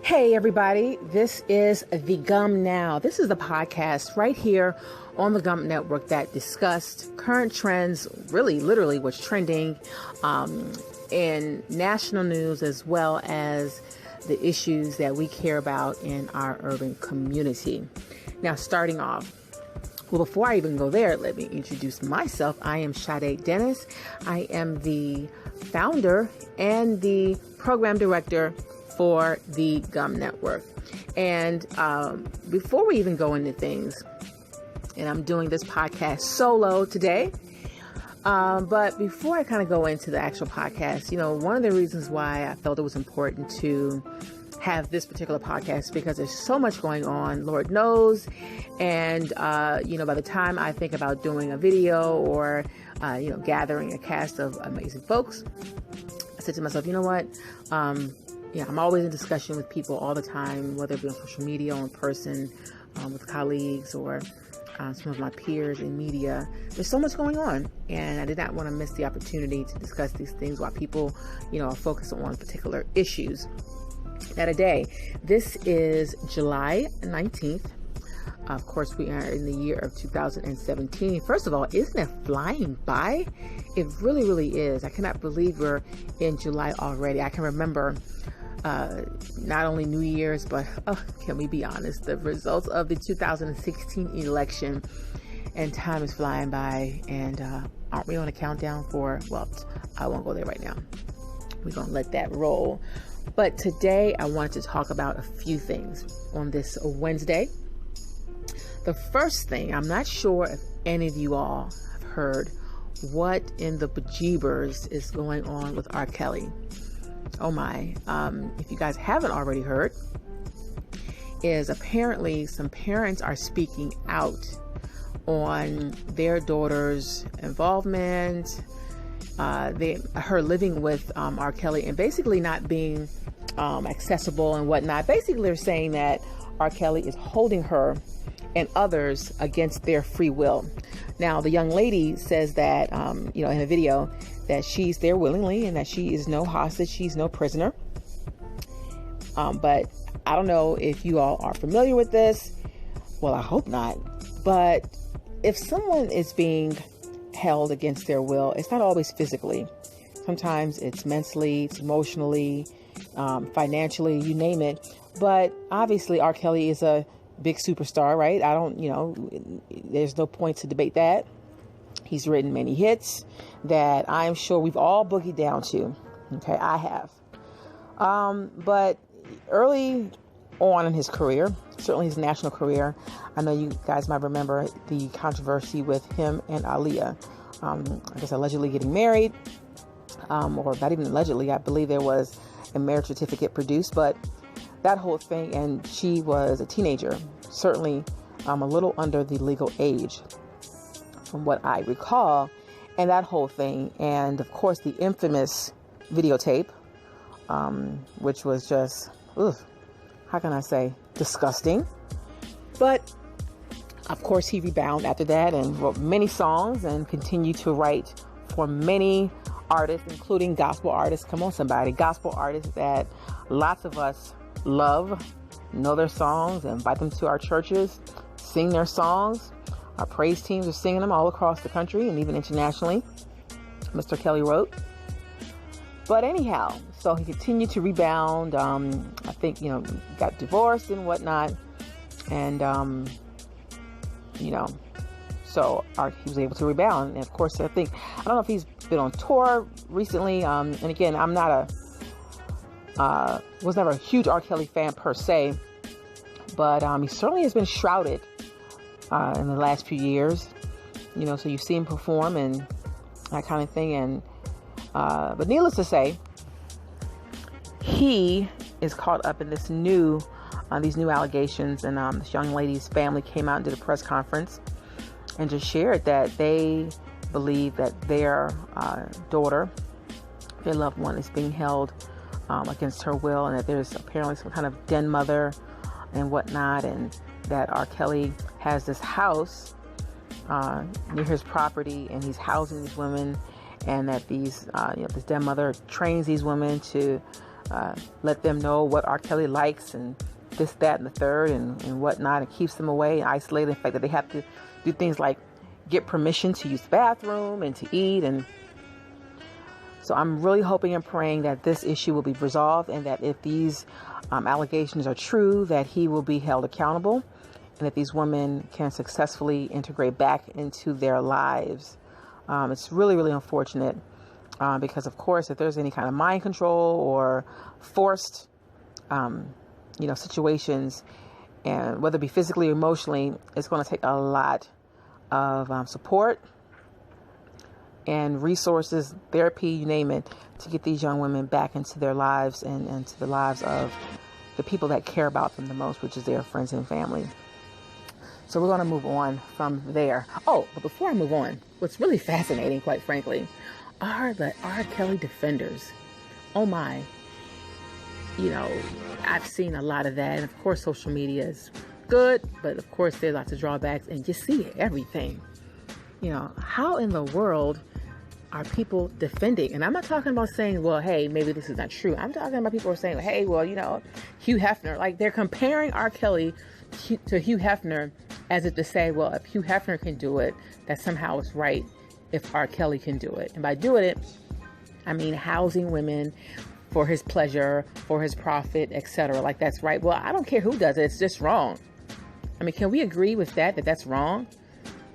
Hey everybody, this is the G.U.M.Now. This is the podcast right here on the G.U.M. Network that discussed current trends, really literally what's trending in national news, as well as the issues that we care about in our urban community. Now, starting off, well, before I even go there, let me introduce myself. I am Sade Dennis. I am the founder and the program director for the G.U.M. Network. And before we even go into things, and I'm doing this podcast solo today, but before I kind of go into the actual podcast, one of the reasons why I felt it was important to have this particular podcast, because there's so much going on, Lord knows. And, by the time I think about doing a video or, gathering a cast of amazing folks, I said to myself, you know what? I'm always in discussion with people all the time, whether it be on social media or in person, with colleagues or some of my peers in media. There's so much going on, and I did not want to miss the opportunity to discuss these things while people, are focused on particular issues. Now today, this is July 19th. Of course, we are in the year of 2017. First of all, isn't it flying by? It really, really is. I cannot believe we're in July already. I can remember not only New Year's, but can we be honest, the results of the 2016 election, and time is flying by. And aren't we on a countdown for, well, I won't go there right now. We're going to let that roll. But today I wanted to talk about a few things on this Wednesday. The first thing, I'm not sure if any of you all have heard what in the bejeebers is going on with R. Kelly. Oh my. If you guys haven't already heard, is apparently some parents are speaking out on their daughter's involvement, her living with R. Kelly, and basically not being accessible and whatnot. Basically, they're saying that R. Kelly is holding her and others against their free will. Now, the young lady says that, in a video, that she's there willingly and that she is no hostage, she's no prisoner. But I don't know if you all are familiar with this. Well, I hope not. But if someone is being held against their will, it's not always physically. Sometimes it's mentally, it's emotionally, financially, you name it. But obviously R. Kelly is a big superstar, right? There's no point to debate that. He's written many hits that I'm sure we've all boogied down to. Okay, I have. But early on in his career, certainly his national career, I know you guys might remember the controversy with him and Aaliyah. I guess allegedly getting married, or not even allegedly. I believe there was a marriage certificate produced, but that whole thing, and she was a teenager, certainly a little under the legal age, from what I recall, and that whole thing. And of course, the infamous videotape, which was just, how can I say, disgusting. But of course, he rebounded after that and wrote many songs and continued to write for many artists, including gospel artists. Come on, somebody. Gospel artists that lots of us love, know their songs, invite them to our churches, sing their songs. Our praise teams are singing them all across the country and even internationally, Mr. Kelly wrote. But anyhow, so he continued to rebound. I think, got divorced and whatnot. And, so he was able to rebound. And of course, I don't know if he's been on tour recently. And again, I'm not was never a huge R. Kelly fan per se, but he certainly has been shrouded in the last few years. So you see him perform and that kind of thing. And but needless to say, he is caught up in these new allegations. And this young lady's family came out and did a press conference and just shared that they believe that their daughter, their loved one, is being held against her will, and that there's apparently some kind of den mother and whatnot, and that R. Kelly has this house near his property, and he's housing these women, and that these, this den mother trains these women to let them know what R. Kelly likes and this, that, and the third and whatnot, and keeps them away and isolated. The fact that they have to do things like get permission to use the bathroom and to eat. And so I'm really hoping and praying that this issue will be resolved, and that if these allegations are true, that he will be held accountable, and that these women can successfully integrate back into their lives. It's really, really unfortunate because, of course, if there's any kind of mind control or forced, situations, and whether it be physically or emotionally, it's going to take a lot of support and resources, therapy, you name it, to get these young women back into their lives and into the lives of the people that care about them the most, which is their friends and family. So we're going to move on from there. Oh, but before I move on, what's really fascinating, quite frankly, are the R. Kelly defenders. Oh my. I've seen a lot of that. And of course, social media is good, but of course, there's lots of drawbacks, and you see everything. How in the world are people defending? And I'm not talking about saying, well, hey, maybe this is not true. I'm talking about people who are saying, hey, well, Hugh Hefner, like they're comparing R. Kelly to Hugh Hefner as if to say, well, if Hugh Hefner can do it, that somehow it's right if R. Kelly can do it. And by doing it, I mean housing women for his pleasure, for his profit, etc. Like that's right. Well, I don't care who does it. It's just wrong. I mean, can we agree with that that's wrong?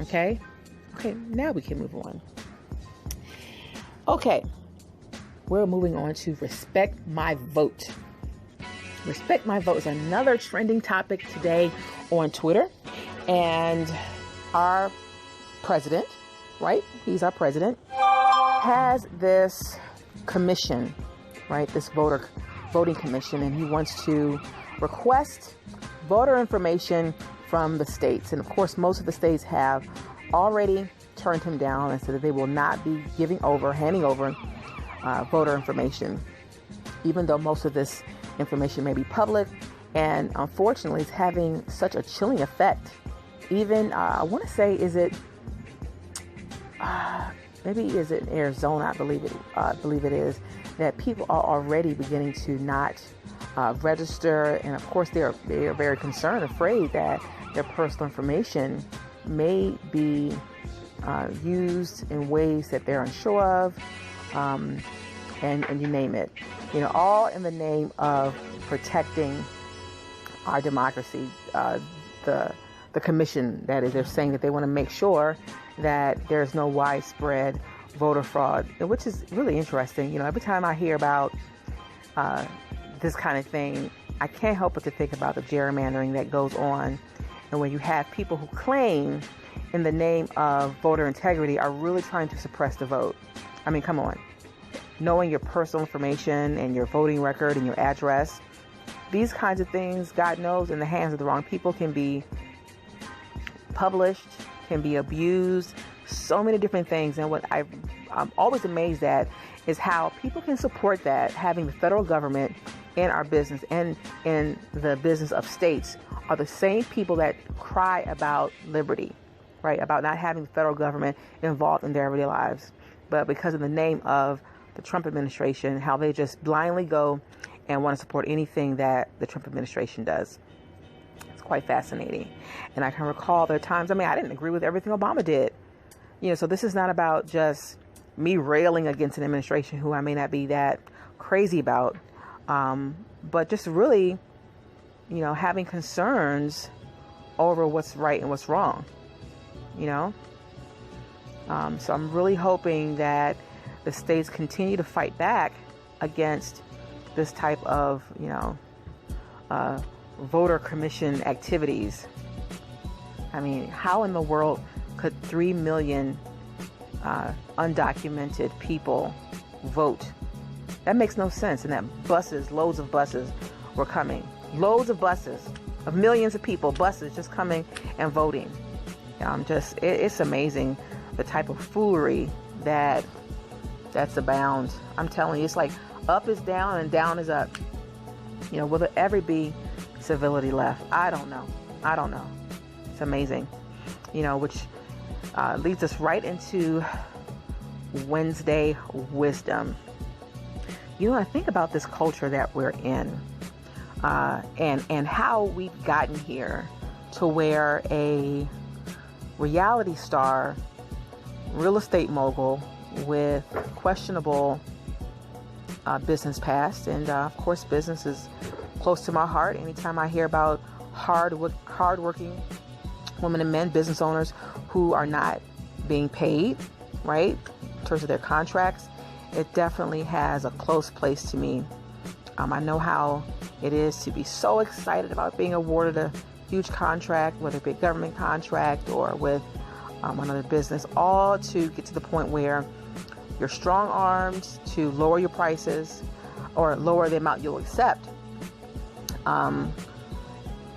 Okay, now we can move on. Okay, we're moving on to Respect My Vote. Respect My Vote is another trending topic today on Twitter. And our president, right? He's our president, has this commission, right? This voting commission, and he wants to request voter information from the states. And of course, most of the states have already turned him down and said that they will not be handing over voter information, even though most of this information may be public. And unfortunately, it's having such a chilling effect. Even, I want to say, is it Arizona? I believe it is, that people are already beginning to not register. And of course, they are very concerned, afraid that their personal information may be used in ways that they're unsure of, and you name it, all in the name of protecting our democracy. The commission, that is, they're saying that they want to make sure that there's no widespread voter fraud, which is really interesting. Every time I hear about this kind of thing, I can't help but to think about the gerrymandering that goes on, and when you have people who claim in the name of voter integrity are really trying to suppress the vote. I mean, come on. Knowing your personal information and your voting record and your address, these kinds of things, God knows, in the hands of the wrong people can be published, can be abused, so many different things. And what I'm always amazed at is how people can support that, having the federal government in our business and in the business of states are the same people that cry about liberty, right? About not having the federal government involved in their everyday lives. But because of the name of the Trump administration, how they just blindly go and want to support anything that the Trump administration does. It's quite fascinating. And I can recall there are times, I didn't agree with everything Obama did. So this is not about just me railing against an administration who I may not be that crazy about, but just really, having concerns over what's right and what's wrong, So I'm really hoping that the states continue to fight back against this type of, voter commission activities. How in the world could 3 million undocumented people vote? That makes no sense. And that loads of buses were coming. Loads of buses of millions of people, buses just coming and voting. It's amazing the type of foolery that's abound. I'm telling you, it's like up is down and down is up. Will there ever be civility left? I don't know. It's amazing. Which leads us right into Wednesday wisdom. I think about this culture that we're in, and how we've gotten here to where a reality star, real estate mogul with questionable business past, and of course business is close to my heart. Anytime I hear about hardworking women and men, business owners who are not being paid, right, in terms of their contracts, it definitely has a close place to me. I know how it is to be so excited about being awarded a huge contract, whether it be a government contract or with another business, all to get to the point where you're strong-armed to lower your prices or lower the amount you'll accept,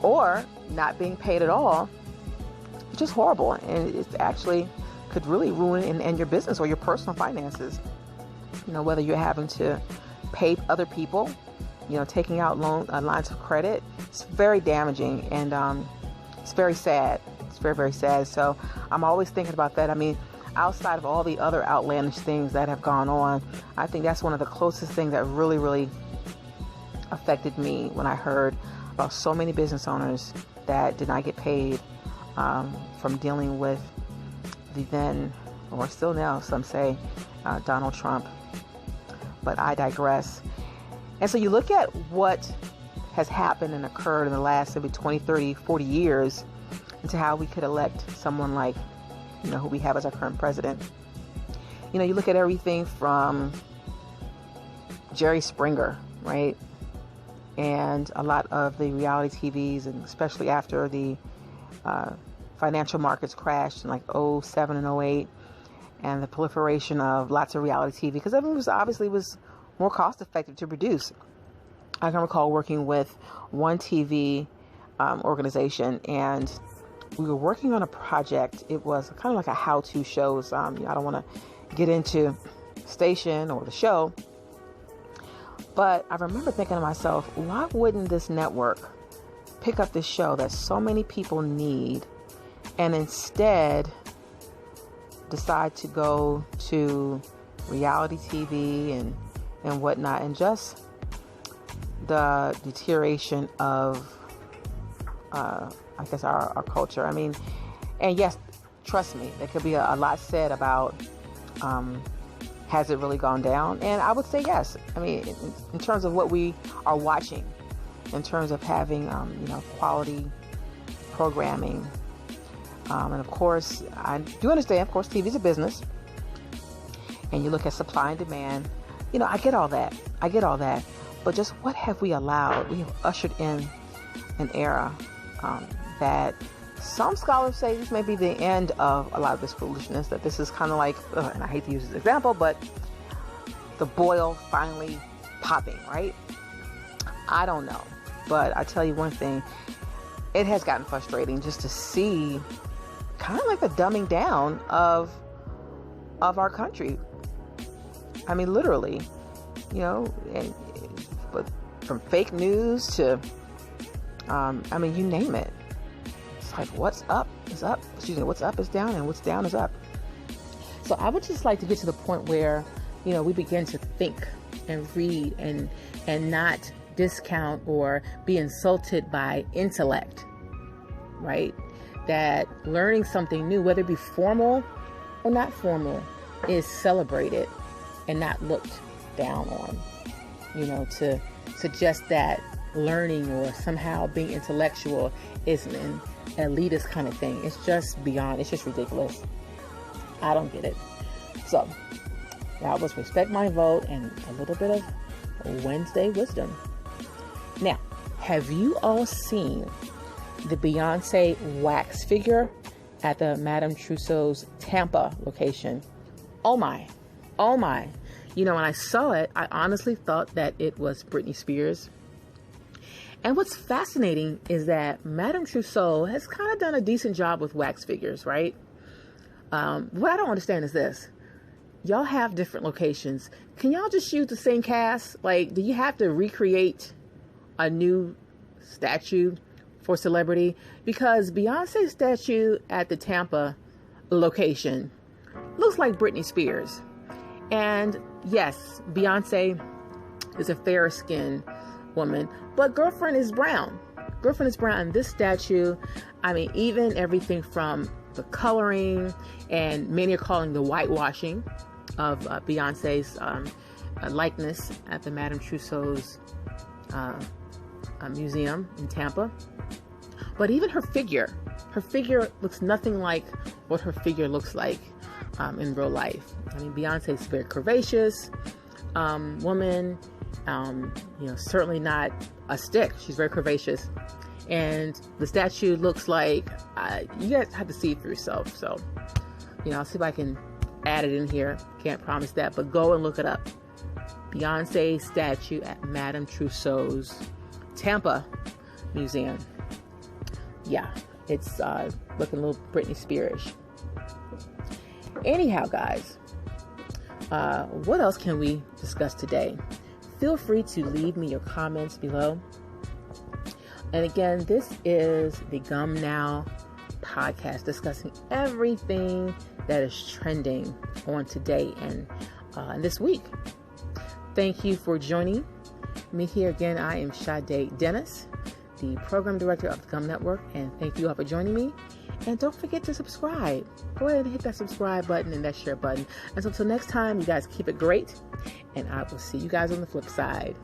or not being paid at all, which is horrible. And it actually could really ruin and end your business or your personal finances. Whether you're having to pay other people, taking out lines of credit, it's very damaging, and it's very sad. It's very, very sad. So I'm always thinking about that. I mean, outside of all the other outlandish things that have gone on, I think that's one of the closest things that really, really affected me when I heard about so many business owners that did not get paid from dealing with the then, or still now, some say, Donald Trump. But I digress. And so you look at what has happened and occurred in the last maybe 20, 30, 40 years into how we could elect someone like, who we have as our current president. You look at everything from Jerry Springer, right? And a lot of the reality TVs, and especially after the financial markets crashed in like 07 and 08, and the proliferation of lots of reality TV, because everything was more cost effective to produce. I can recall working with one TV organization, and we were working on a project. It was kind of like a how-to show. I don't want to get into station or the show, but I remember thinking to myself, why wouldn't this network pick up this show that so many people need, and instead decide to go to reality TV and whatnot, and just the deterioration of I guess our culture. I mean, and yes, trust me, there could be a lot said about has it really gone down? And I would say yes. I mean, in terms of what we are watching, in terms of having quality programming, and of course, I do understand. Of course, TV is a business, and you look at supply and demand. I get all that. But just what have we allowed? We have ushered in an era that some scholars say this may be the end of a lot of this foolishness, that this is kind of like, and I hate to use this example, but the boil finally popping, right? I don't know. But I tell you one thing, it has gotten frustrating just to see kind of like the dumbing down of our country. I mean, literally, but from fake news to, you name it. It's like, what's up is up. What's up is down, and what's down is up. So I would just like to get to the point where, we begin to think and read and not discount or be insulted by intellect, right? That learning something new, whether it be formal or not formal, is celebrated and not looked down on. To suggest that learning or somehow being intellectual is an elitist kind of thing. It's just beyond, it's just ridiculous. I don't get it. So, that was respect my vote and a little bit of Wednesday wisdom. Now, have you all seen the Beyonce wax figure at the Madame Trousseau's Tampa location? Oh my. When I saw it, I honestly thought that it was Britney Spears. And what's fascinating is that Madame Trousseau has kind of done a decent job with wax figures, right? What I don't understand is this. Y'all have different locations. Can y'all just use the same cast? Like, do you have to recreate a new statue for celebrity? Because Beyonce's statue at the Tampa location looks like Britney Spears. And yes, Beyonce is a fair skinned woman, but girlfriend is brown. Girlfriend is brown. And this statue, I mean, even everything from the coloring, and many are calling the whitewashing of Beyonce's likeness at the Madame Trousseau's museum in Tampa. But even her figure looks nothing like what her figure looks like in real life. I mean, Beyonce's a very curvaceous woman, certainly not a stick. She's very curvaceous. And the statue looks like, you guys have to see it for yourself. So, I'll see if I can add it in here. Can't promise that, but go and look it up. Beyonce statue at Madame Trousseau's Tampa Museum. Yeah, it's looking a little Britney Spears. Anyhow, guys, what else can we discuss today? Feel free to leave me your comments below. And again, this is the G.U.M.Now Podcast, discussing everything that is trending on today and this week. Thank you for joining me here again. I am Sade Dennis, the program director of the G.U.M. Network, and thank you all for joining me. And don't forget to subscribe. Go ahead and hit that subscribe button and that share button. And so until next time, you guys keep it great, and I will see you guys on the flip side.